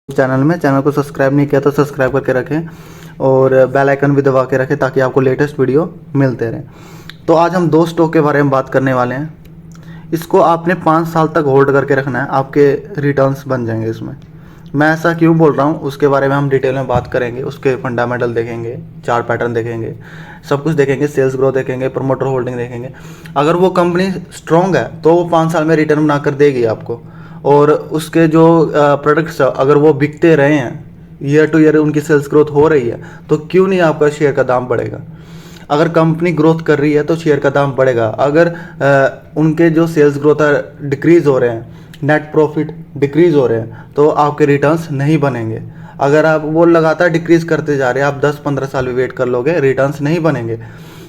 Channel को subscribe नहीं किया तो सब्सक्राइब करके रखें और बेल आइकन भी दबा के रखें ताकि आपको लेटेस्ट वीडियो मिलते रहें। तो आज हम दो स्टॉक के बारे में बात करने वाले हैं। इसको आपने 5 साल तक होल्ड करके रखना है, आपके रिटर्न्स बन जाएंगे इसमें। मैं ऐसा क्यों बोल रहा हूँ उसके बारे में हम डिटेल में बात करेंगे। उसके फंडामेंटल देखेंगे, चार्ट पैटर्न देखेंगे, सब कुछ देखेंगे, सेल्स ग्रोथ देखेंगे, प्रमोटर होल्डिंग देखेंगे। अगर वो कंपनी स्ट्रॉन्ग है तो वो 5 साल में रिटर्न बनाकर देगी आपको। और उसके जो प्रोडक्ट्स अगर वो बिकते रहे हैं, ईयर टू ईयर उनकी सेल्स ग्रोथ हो रही है, तो क्यों नहीं आपका शेयर का दाम बढ़ेगा। अगर कंपनी ग्रोथ कर रही है तो शेयर का दाम बढ़ेगा। अगर उनके जो सेल्स ग्रोथ डिक्रीज़ हो रहे हैं, नेट प्रॉफिट डिक्रीज़ हो रहे हैं, तो आपके रिटर्न्स नहीं बनेंगे। अगर आप वो लगातार डिक्रीज़ करते जा रहे हैं, आप 10-15 साल भी वेट कर लोगे, रिटर्न्स नहीं बनेंगे।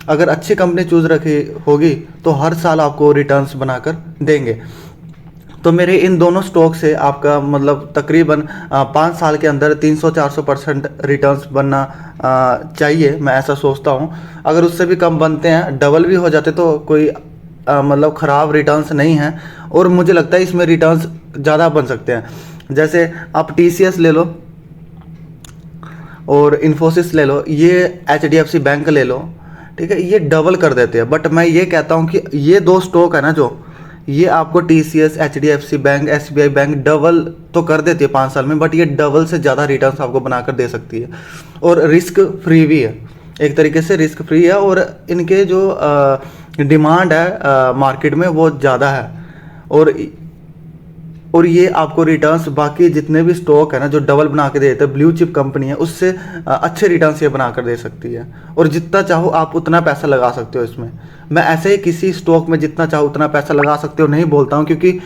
अगर अच्छी कंपनी चूज़ रखी होगी तो हर साल आपको रिटर्न्स बनाकर देंगे। तो मेरे इन दोनों स्टॉक से आपका मतलब तकरीबन 5 साल के अंदर 300-400% रिटर्न्स बनना चाहिए, मैं ऐसा सोचता हूँ। अगर उससे भी कम बनते हैं, डबल भी हो जाते, तो कोई मतलब ख़राब रिटर्न्स नहीं है। और मुझे लगता है इसमें रिटर्न्स ज़्यादा बन सकते हैं। जैसे आप TCS ले लो और इन्फोसिस ले लो, ये HDFC बैंक ले लो, ठीक है, ये डबल कर देते हैं। बट मैं ये कहता हूँ कि ये दो स्टॉक है ना, जो ये आपको TCS, HDFC bank, SBI bank double तो कर देती है 5 साल में, बट ये डबल से ज़्यादा रिटर्न्स आपको बनाकर दे सकती है। और रिस्क फ्री भी है, एक तरीके से रिस्क फ्री है। और इनके जो डिमांड है मार्केट में वो ज़्यादा है। और ये आपको रिटर्न्स बाकी जितने भी स्टॉक है ना जो डबल बना के देते हैं, ब्लू चिप कंपनी है, उससे अच्छे रिटर्न्स ये बना कर दे सकती है। और जितना चाहो आप उतना पैसा लगा सकते हो इसमें। मैं ऐसे ही किसी स्टॉक में जितना चाहो उतना पैसा लगा सकते हो नहीं बोलता हूँ, क्योंकि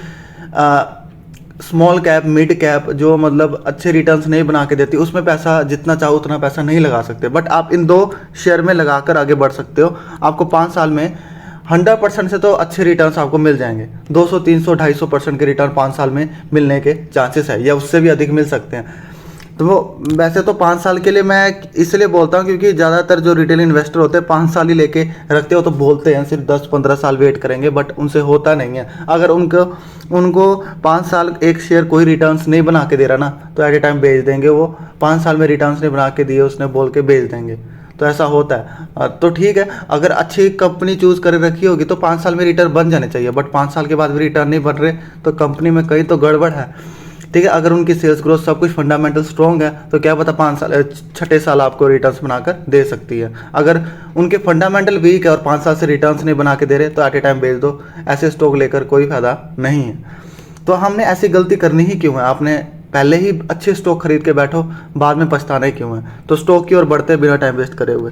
स्मॉल कैप, मिड कैप जो मतलब अच्छे रिटर्न्स नहीं बना के देती, उसमें पैसा जितना चाहो उतना पैसा नहीं लगा सकते। बट आप इन दो शेयर में लगाकर आगे बढ़ सकते हो। आपको 5 साल में 100% से तो अच्छे रिटर्न्स आपको मिल जाएंगे। 200, 300, 250% के रिटर्न 5 साल में मिलने के चांसेस है, या उससे भी अधिक मिल सकते हैं। तो वो वैसे तो 5 साल के लिए मैं इसलिए बोलता हूँ क्योंकि ज़्यादातर जो रिटेल इन्वेस्टर होते हैं 5 साल ही लेके रखते हो, तो बोलते हैं सिर्फ 10-15 साल वेट करेंगे, बट उनसे होता नहीं है। अगर उनको 5 साल एक शेयर कोई रिटर्न्स नहीं बना के दे रहा ना, तो एट ए टाइम बेच देंगे। वो 5 साल में रिटर्न्स नहीं बना के दिए उसने बोल के बेच देंगे, तो ऐसा होता है। तो ठीक है, अगर अच्छी कंपनी चूज़ कर रखी होगी तो 5 साल में रिटर्न बन जाने चाहिए, बट 5 साल के बाद भी रिटर्न नहीं बन रहे तो कंपनी में कहीं तो गड़बड़ है, ठीक है। अगर उनकी सेल्स ग्रोथ सब कुछ फंडामेंटल स्ट्रॉन्ग है तो क्या पता 5 साल, छठे साल आपको रिटर्न्स बनाकर दे सकती है। अगर उनके फंडामेंटल वीक है और 5 साल से रिटर्न्स नहीं बना के दे रहे तो एट ए टाइम बेच दो। ऐसे स्टॉक लेकर कोई फायदा नहीं है। तो हमने ऐसी गलती करनी ही क्यों है? आपने पहले ही अच्छे स्टॉक खरीद के बैठो, बाद में पछताना ही क्यों है? तो स्टॉक की ओर बढ़ते बिना टाइम वेस्ट करे हुए।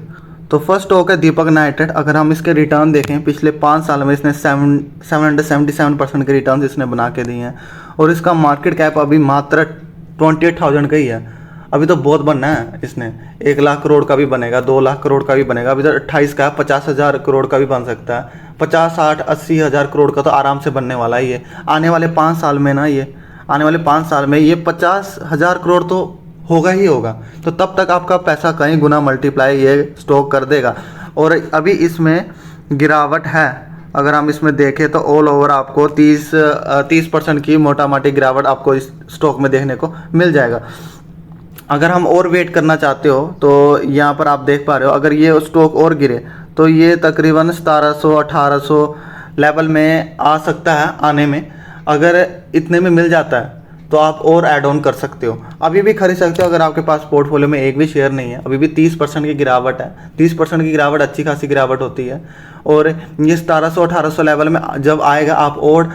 तो फर्स्ट स्टॉक है दीपक नाइट्रेट। अगर हम इसके रिटर्न देखें, पिछले 5 साल में इसने 777% के रिटर्न इसने बना के दिए हैं। और इसका मार्केट कैप अभी मात्र 28,000 का ही है। अभी तो बहुत बनना है इसने, 1 लाख करोड़ का भी बनेगा, 2 लाख करोड़ का भी बनेगा। अभी तो 28 का है, 50,000 करोड़ का भी बन सकता है। 50, 60, 80,000 करोड़ का तो आराम से बनने वाला ही है। आने वाले 5 साल में ना, ये आने वाले 5 साल में ये 50,000 करोड़ तो होगा ही होगा। तो तब तक आपका पैसा कई गुना मल्टीप्लाई ये स्टॉक कर देगा। और अभी इसमें गिरावट है, अगर हम इसमें देखें तो ऑल ओवर आपको 30% की मोटा मोटी गिरावट आपको इस स्टॉक में देखने को मिल जाएगा। अगर हम और वेट करना चाहते हो तो यहाँ पर आप देख पा रहे हो, अगर ये स्टॉक और गिरे तो ये तकरीबन 1700-1800 लेवल में आ सकता है आने में। अगर इतने में मिल जाता है तो आप और ऐड ऑन कर सकते हो, अभी भी खरीद सकते हो। अगर आपके पास पोर्टफोलियो में एक भी शेयर नहीं है, अभी भी 30% की गिरावट है। 30% की गिरावट अच्छी खासी गिरावट होती है। और ये 1700-1800 लेवल में जब आएगा आप और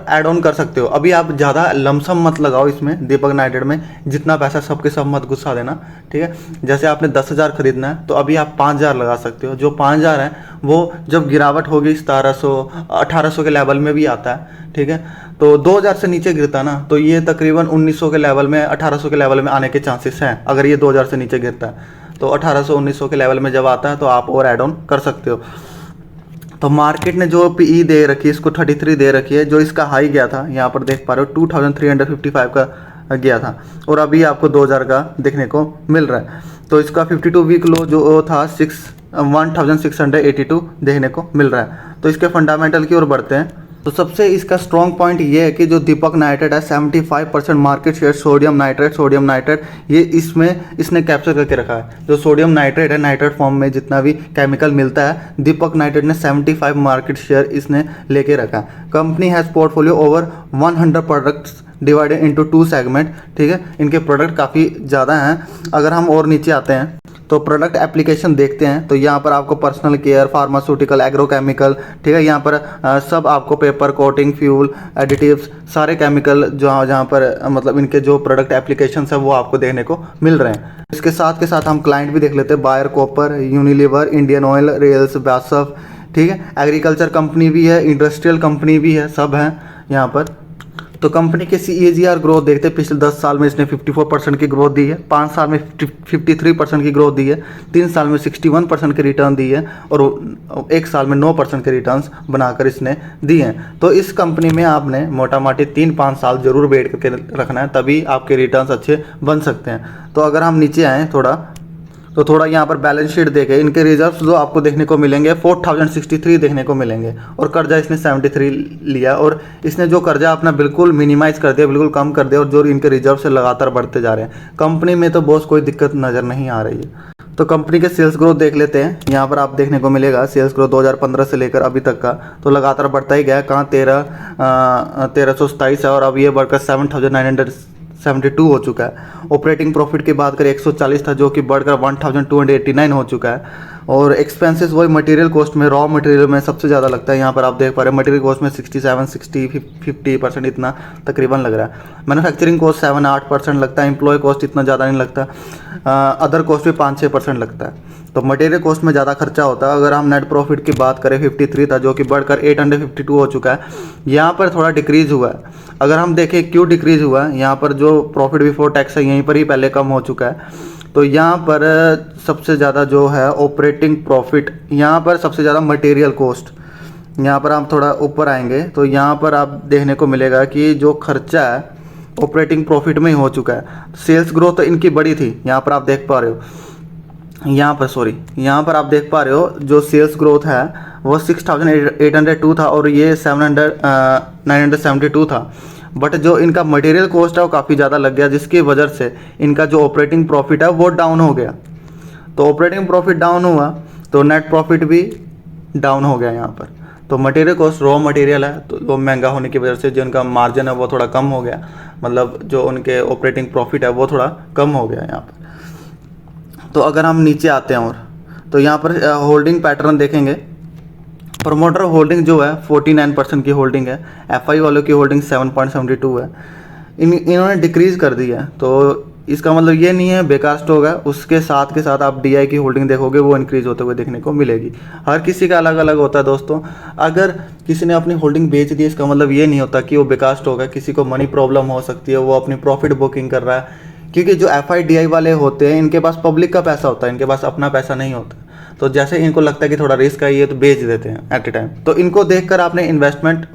ऐड ऑन कर सकते हो। अभी आप ज़्यादा लमसम मत लगाओ इसमें, दीपक नाइट्रेट में जितना पैसा सबके सब मत गुस्सा देना, ठीक है। जैसे आपने 10,000 खरीदना है तो अभी आप 5,000 लगा सकते हो। जो 5,000 है वो जब गिरावट होगी 1700-1800 के लेवल में भी आता है, ठीक है। तो 2,000 से नीचे गिरता ना, तो ये तकरीबन 1900 के लेवल में, 1800 के लेवल में आने के चांसेस हैं। अगर ये 2,000 से नीचे गिरता है तो 1800-1900 के लेवल में जब आता है तो आप और ऐड ऑन कर सकते हो। तो मार्केट ने जो PE दे रखी है इसको 33 दे रखी है। जो इसका हाई गया था यहाँ पर देख पा रहे हो 2355 का गया था, और अभी आपको 2,000 का देखने को मिल रहा है। तो इसका 52 वीक लो जो था 1682 देखने को मिल रहा है। तो इसके फंडामेंटल की ओर बढ़ते हैं। तो सबसे इसका स्ट्रॉन्ग पॉइंट ये है कि जो दीपक नाइट्रेट है 75% मार्केट शेयर सोडियम नाइट्रेट ये इसने कैप्चर करके रखा है। जो सोडियम नाइट्रेट है, नाइट्रेट फॉर्म में जितना भी केमिकल मिलता है, दीपक नाइट्रेट ने 75 मार्केट शेयर इसने लेके रखा है। Company has portfolio over 100 products divided into 2 segment, ठीक है। इनके प्रोडक्ट काफ़ी ज़्यादा हैं। अगर हम और नीचे आते हैं तो प्रोडक्ट एप्लीकेशन देखते हैं, तो यहाँ पर आपको पर्सनल केयर, फार्मास्यूटिकल, एग्रोकेमिकल, ठीक है। यहाँ पर सब आपको पेपर कोटिंग, फ्यूल, एडिटिव्स, सारे केमिकल जहाँ पर मतलब इनके जो प्रोडक्ट एप्लीकेशंस है वो आपको देखने को मिल रहे हैं। इसके साथ के साथ हम क्लाइंट भी देख लेते हैं, Bayer copper, Unilever, Indian Oil, Rallis, BASF, ठीक है। एग्रीकल्चर कंपनी भी है, इंडस्ट्रियल कंपनी भी है, सब हैं यहाँ पर। तो कंपनी के CAGR ग्रोथ देखते हैं, पिछले 10 साल में इसने 54% की ग्रोथ दी है, 5 साल में 53% की ग्रोथ दी है, 3 साल में 61% की रिटर्न दी है और 1 साल में 9% के रिटर्न्स बनाकर इसने दिए हैं। तो इस कंपनी में आपने मोटा मोटी 3-5 साल जरूर वेट करके रखना है, तभी आपके रिटर्न्स अच्छे बन सकते हैं। तो अगर हम नीचे आएँ थोड़ा यहाँ पर बैलेंस शीट देखें, इनके रिजर्व्स जो आपको देखने को मिलेंगे 4063 देखने को मिलेंगे और कर्जा इसने 73 लिया और इसने जो कर्जा अपना बिल्कुल मिनिमाइज कर दिया, बिल्कुल कम कर दिया और जो इनके रिजर्व से लगातार बढ़ते जा रहे हैं। कंपनी में तो बॉस कोई दिक्कत नज़र नहीं आ रही है। तो कंपनी के सेल्स ग्रोथ देख लेते हैं। यहाँ पर आप देखने को मिलेगा सेल्स ग्रोथ 2015 से लेकर अभी तक का तो लगातार बढ़ता ही गया। कहाँ 1327 है और अब ये बढ़कर 7972 हो चुका है। ऑपरेटिंग प्रॉफिट की बात करें 140 था, जो कि बढ़कर 1289 हो चुका है। और एक्सपेंसेस वही मटेरियल कॉस्ट में, रॉ मटेरियल में सबसे ज़्यादा लगता है। यहाँ पर आप देख पा रहे हैं मटेरियल कॉस्ट में 50% इतना तकरीबन लग रहा है। मैन्युफैक्चरिंग कॉस्ट 7-8% लगता है। एम्प्लॉय कॉस्ट इतना ज़्यादा नहीं लगता। अदर कॉस्ट भी 5-6% लगता है। तो मटेरियल कॉस्ट में ज़्यादा खर्चा होता है। अगर हम नेट प्रॉफिट की बात करें 53 था, जो कि बढ़कर 852 हो चुका है। यहाँ पर थोड़ा डिक्रीज़ हुआ है। अगर हम देखें क्यों डिक्रीज़ हुआ है, यहाँ पर जो प्रॉफिट बिफोर टैक्स है यहीं पर ही पहले कम हो चुका है। तो यहाँ पर सबसे ज़्यादा जो है ऑपरेटिंग प्रॉफिट, यहाँ पर सबसे ज़्यादा मटेरियल कॉस्ट, यहाँ पर आप थोड़ा ऊपर आएंगे तो यहाँ पर आप देखने को मिलेगा कि जो खर्चा है ऑपरेटिंग प्रॉफिट में ही हो चुका है। सेल्स ग्रोथ तो इनकी बड़ी थी, यहाँ पर आप देख पा रहे हो, यहाँ पर आप देख पा रहे हो जो सेल्स ग्रोथ है वो 6802 था और ये 972 था। बट जो इनका मटेरियल कॉस्ट है वो काफ़ी ज़्यादा लग गया, जिसकी वजह से इनका जो ऑपरेटिंग प्रॉफिट है वो डाउन हो गया। तो ऑपरेटिंग प्रॉफिट डाउन हुआ तो नेट प्रॉफिट भी डाउन हो गया यहाँ पर। तो मटेरियल कॉस्ट, रॉ मटेरियल है तो वो महंगा होने की वजह से जो इनका मार्जिन है वो थोड़ा कम हो गया, मतलब जो उनके ऑपरेटिंग प्रॉफिट है वो थोड़ा कम हो गया यहाँ पर। तो अगर हम नीचे आते हैं और तो यहाँ पर होल्डिंग पैटर्न देखेंगे। प्रमोटर होल्डिंग जो है 49% की होल्डिंग है। FI वालों की होल्डिंग 7.72 है। इन्होंने डिक्रीज़ कर दी है, तो इसका मतलब ये नहीं है बेकार स्टॉक है। उसके साथ के साथ आप DI की होल्डिंग देखोगे वो इंक्रीज़ होते हुए देखने को मिलेगी। हर किसी का अलग अलग होता है दोस्तों। अगर किसी ने अपनी होल्डिंग बेच दी इसका मतलब ये नहीं होता कि वो बेकार स्टॉक है। किसी को मनी प्रॉब्लम हो सकती है, वो अपनी प्रॉफिट बुकिंग कर रहा है, क्योंकि जो FI DI वाले होते हैं इनके पास पब्लिक का पैसा होता है, इनके पास अपना पैसा नहीं होता। तो जैसे इनको लगता है कि थोड़ा रिस्क है ये तो बेच देते हैं एट ए टाइम। तो इनको देखकर आपने इन्वेस्टमेंट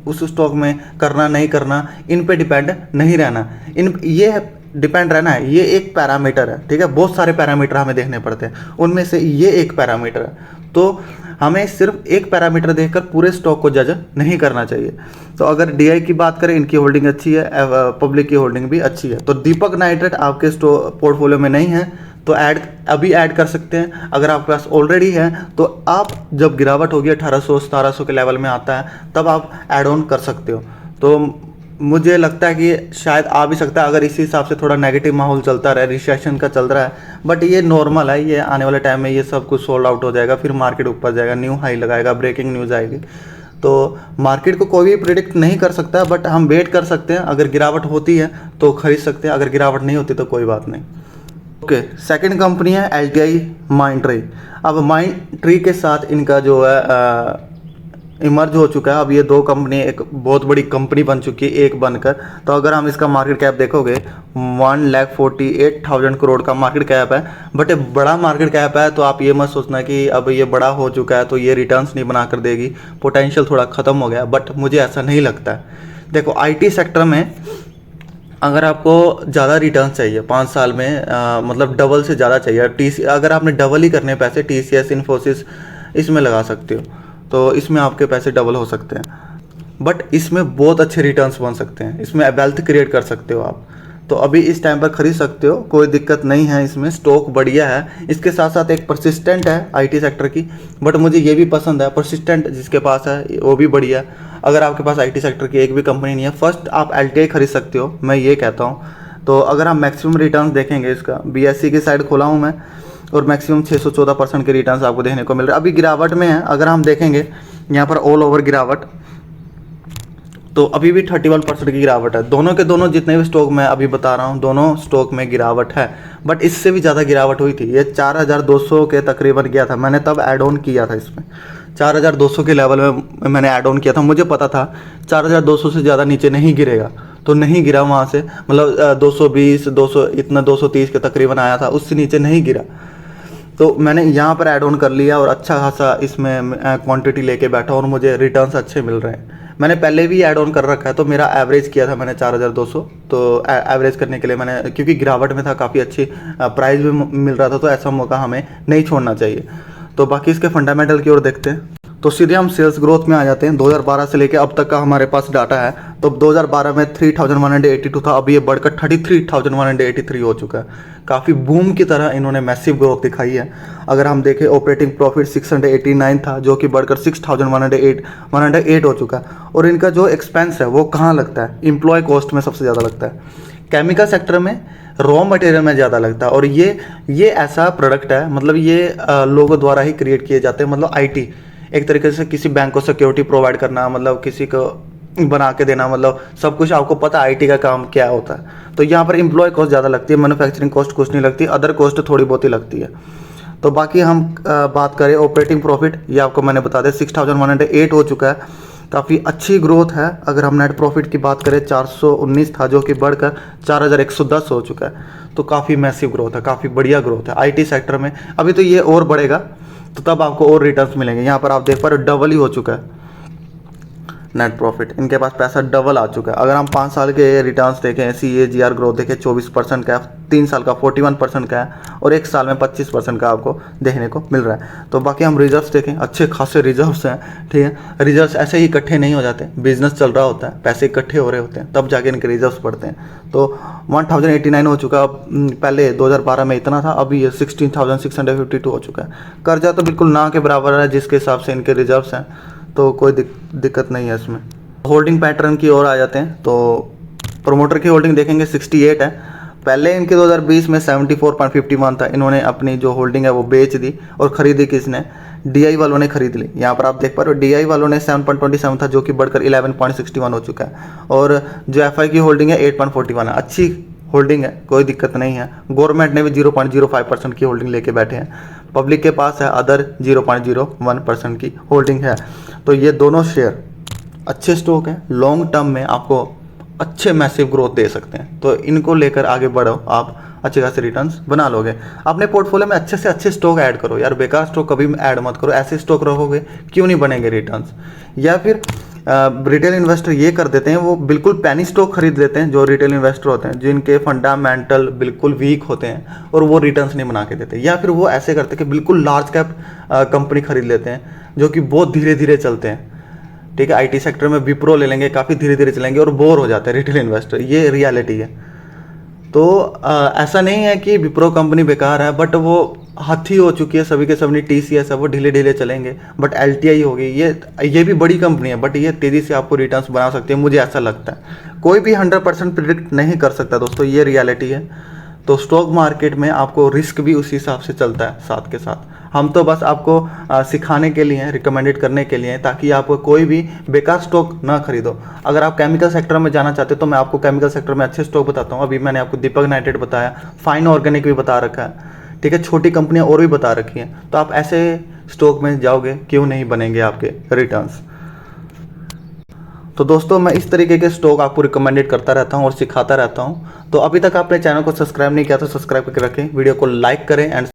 उस स्टॉक में करना नहीं करना इन पे डिपेंड नहीं रहना। ये डिपेंड रहना है, ये एक पैरामीटर है, ठीक है। बहुत सारे पैरामीटर हमें देखने पड़ते हैं, उनमें से ये एक पैरामीटर है। तो हमें सिर्फ एक पैरामीटर देखकर पूरे स्टॉक को जज नहीं करना चाहिए। तो अगर DI की बात करें, इनकी होल्डिंग अच्छी है, पब्लिक की होल्डिंग भी अच्छी है। तो दीपक नाइट्रेट आपके पोर्टफोलियो में नहीं है तो अभी ऐड कर सकते हैं। अगर आपके पास ऑलरेडी है तो आप जब गिरावट होगी 1800-1700 के लेवल में आता है तब आप ऐड ऑन कर सकते हो। तो मुझे लगता है कि शायद आ भी सकता है अगर इसी हिसाब से थोड़ा नेगेटिव माहौल चलता रहे, रिसेशन का चल रहा है। बट ये नॉर्मल है, ये आने वाले टाइम में ये सब कुछ सोल्ड आउट हो जाएगा, फिर मार्केट ऊपर जाएगा, न्यू हाई लगाएगा, ब्रेकिंग न्यूज़ आएगी। तो मार्केट को कोई भी प्रिडिक्ट नहीं कर सकता, बट हम वेट कर सकते हैं। अगर गिरावट होती है तो खरीद सकते हैं, अगर गिरावट नहीं होती तो कोई बात नहीं। ओके, सेकंड कंपनी है LTI माइंडट्री। अब माइंडट्री के साथ इनका जो है इमर्ज हो चुका है। अब ये दो कंपनी एक बहुत बड़ी कंपनी बन चुकी है एक बनकर। तो अगर हम इसका मार्केट कैप देखोगे 1,48,000 करोड़ का मार्केट कैप है। बट ये बड़ा मार्केट कैप है, तो आप ये मत सोचना कि अब ये बड़ा हो चुका है तो ये रिटर्न्स नहीं बना कर देगी, पोटेंशियल थोड़ा ख़त्म हो गया। बट मुझे ऐसा नहीं लगता है। देखो IT सेक्टर में अगर आपको ज़्यादा रिटर्न चाहिए 5 साल में, मतलब डबल से ज़्यादा चाहिए, अगर आपने डबल ही करने पैसे TCS, इन्फोसिस इसमें लगा सकते हो, तो इसमें आपके पैसे डबल हो सकते हैं। बट इसमें बहुत अच्छे रिटर्न्स बन सकते हैं, इसमें वेल्थ क्रिएट कर सकते हो आप। तो अभी इस टाइम पर खरीद सकते हो, कोई दिक्कत नहीं है, इसमें स्टॉक बढ़िया है। इसके साथ साथ एक परसिस्टेंट है आईटी सेक्टर की, बट मुझे ये भी पसंद है। परसिस्टेंट जिसके पास है वो भी बढ़िया है। अगर आपके पास आईटी सेक्टर की एक भी कंपनी नहीं है, फर्स्ट आप एलटीआई खरीद सकते हो, मैं ये कहता हूँ। तो अगर हम मैक्सिमम रिटर्न देखेंगे, इसका बीएससी की साइड खोला हूँ मैं, और मैक्सिमम 614% के रिटर्न्स आपको देखने को मिल रहे हैं। अभी गिरावट में है, अगर हम देखेंगे यहाँ पर ऑल ओवर गिरावट, तो अभी भी 31% की गिरावट है। दोनों के दोनों जितने भी स्टॉक मैं अभी बता रहा हूँ, दोनों स्टॉक में गिरावट है, बट इससे भी ज़्यादा गिरावट हुई थी। ये 4200 के तकरीबन गया था, मैंने तब ऐड ऑन किया था इसमें। 4200 के लेवल में मैंने ऐड ऑन किया था, मुझे पता था 4200 से ज़्यादा नीचे नहीं गिरेगा, तो नहीं गिरा वहाँ से, मतलब 220 200 इतना 230 के तकरीबन आया था, उससे नीचे नहीं गिरा। तो मैंने यहाँ पर ऐड ऑन कर लिया और अच्छा खासा इसमें क्वांटिटी लेके बैठा और मुझे रिटर्न्स अच्छे मिल रहे हैं। मैंने पहले भी ऐड ऑन कर रखा है, तो मेरा एवरेज किया था मैंने 4200। तो एवरेज करने के लिए मैंने, क्योंकि गिरावट में था, काफ़ी अच्छी प्राइस भी मिल रहा था, तो ऐसा मौका हमें नहीं छोड़ना चाहिए। तो बाकी इसके फंडामेंटल की ओर देखते हैं, तो सीधे हम सेल्स ग्रोथ में आ जाते हैं। 2012 से लेके अब तक का हमारे पास डाटा है। तो 2012 में 3182 था, अभी ये बढ़कर 33,183 हो चुका है। काफ़ी बूम की तरह इन्होंने मैसिव ग्रोथ दिखाई है। अगर हम देखें, ऑपरेटिंग प्रॉफिट 689 था, जो कि बढ़कर 6,108 हो चुका है। और इनका जो एक्सपेंस है वो कहाँ लगता है? एम्प्लॉय कॉस्ट में सबसे ज़्यादा लगता है, केमिकल सेक्टर में, रॉ मटेरियल में ज़्यादा लगता है। और ये ऐसा प्रोडक्ट है, मतलब ये लोगों द्वारा ही क्रिएट किए जाते हैं। मतलब आईटी एक तरीके से किसी बैंक को सिक्योरिटी प्रोवाइड करना, मतलब किसी को बना के देना, मतलब सब कुछ आपको पता है आईटी का काम क्या होता है। तो यहाँ पर एम्प्लॉय कॉस्ट ज़्यादा लगती है, मैन्युफैक्चरिंग कॉस्ट कुछ नहीं लगती, अदर कॉस्ट थोड़ी बहुत ही लगती है। तो बाकी हम बात करें ऑपरेटिंग प्रॉफिट, ये आपको मैंने बता दिया 6,108 हो चुका है, काफ़ी अच्छी ग्रोथ है। अगर हम नेट प्रॉफिट की बात करें, 419 था, जो कि बढ़कर 4,110 हो चुका है। तो काफ़ी मैसिव ग्रोथ है, काफ़ी बढ़िया ग्रोथ है आईटी सेक्टर में। अभी तो ये और बढ़ेगा, तो तब आपको और रिटर्न्स मिलेंगे। यहाँ पर आप देख पा रहे हो डबल ही हो चुका है नेट प्रॉफिट, इनके पास पैसा डबल आ चुका है। अगर हम 5 साल के रिटर्न्स देखें, CAGR ग्रोथ देखें 24% का है, 3 साल का 41% का है, और 1 साल में 25% का आपको देखने को मिल रहा है। तो बाकी हम रिजर्व्स देखें, अच्छे खासे रिजर्व्स हैं, ठीक है। रिजर्व्स ऐसे ही इकट्ठे नहीं हो जाते, बिजनेस चल रहा होता है, पैसे इकट्ठे हो रहे होते हैं, तब जाके इनके रिजर्व्स बढ़ते हैं। तो 1089 हो चुका, अब पहले 2012 में इतना था, अभी ये 16,652 हो चुका है। कर्जा तो बिल्कुल ना के बराबर है जिसके हिसाब से इनके रिजर्व्स हैं, तो कोई दिक्कत नहीं है इसमें। होल्डिंग पैटर्न की ओर आ जाते हैं, तो प्रोमोटर की होल्डिंग देखेंगे 68 है। पहले इनके 2020 में 74.51 था, इन्होंने अपनी जो होल्डिंग है वो बेच दी, और खरीदी किसने? DI वालों ने खरीद ली। यहाँ पर आप देख पा रहे हो DI वालों ने 7.27 था, जो कि बढ़कर 11.61 हो चुका है। और जो FI की होल्डिंग है 8.41 है, अच्छी होल्डिंग है, कोई दिक्कत नहीं है। गवर्नमेंट ने भी 0.05% की होल्डिंग लेके बैठे हैं, पब्लिक के पास है अदर 0.01% की होल्डिंग है। तो ये दोनों शेयर अच्छे स्टॉक हैं, लॉन्ग टर्म में आपको अच्छे मैसिव ग्रोथ दे सकते हैं। तो इनको लेकर आगे बढ़ो, आप अच्छे खासे रिटर्न्स बना लोगे। अपने पोर्टफोलियो में अच्छे से अच्छे स्टॉक ऐड करो यार, बेकार स्टॉक कभी ऐड मत करो। ऐसे स्टॉक रखोगे क्यों नहीं बनेंगे रिटर्न्स। या फिर रिटेल इन्वेस्टर ये कर देते हैं, वो बिल्कुल पैनी स्टॉक खरीद लेते हैं, जो रिटेल इन्वेस्टर होते हैं जिनके फंडामेंटल बिल्कुल वीक होते हैं, और वो रिटर्न्स नहीं बना के देते। या फिर वो ऐसे करते हैं कि बिल्कुल लार्ज कैप कंपनी खरीद लेते हैं, जो कि बहुत धीरे धीरे चलते हैं, ठीक है। आईटी सेक्टर में विप्रो ले लेंगे, काफ़ी धीरे धीरे चलेंगे, और बोर हो जाते हैं रिटेल इन्वेस्टर, ये रियलिटी है। तो ऐसा नहीं है कि विप्रो कंपनी बेकार है, बट वो हाथी हो चुकी है, सभी के सभी TCS है, वो ढीले ढीले चलेंगे। बट LTI होगी, ये भी बड़ी कंपनी है, बट ये तेज़ी से आपको रिटर्न्स बना सकती है, मुझे ऐसा लगता है। कोई भी 100% प्रिडिक्ट नहीं कर सकता दोस्तों, ये रियलिटी है। तो स्टॉक मार्केट में आपको रिस्क भी उसी हिसाब से चलता है साथ के साथ। हम तो बस आपको सिखाने के लिए, रिकमेंडेड करने के लिए, ताकि आप कोई भी बेकार स्टॉक ना खरीदो। अगर आप केमिकल सेक्टर में जाना चाहते हो, तो मैं आपको केमिकल सेक्टर में अच्छे स्टॉक बताता हूँ। अभी मैंने आपको दीपक नाइट्रेट बताया, फाइन ऑर्गेनिक भी बता रखा है, ठीक है। छोटी कंपनियाँ और भी बता रखी हैं। तो आप ऐसे स्टॉक में जाओगे, क्यों नहीं बनेंगे आपके रिटर्न्स। तो दोस्तों, मैं इस तरीके के स्टॉक आपको रिकमेंडेड करता रहता हूँ और सिखाता रहता हूँ। तो अभी तक आपने चैनल को सब्सक्राइब नहीं किया तो सब्सक्राइब करके रखें, वीडियो को लाइक करें एंड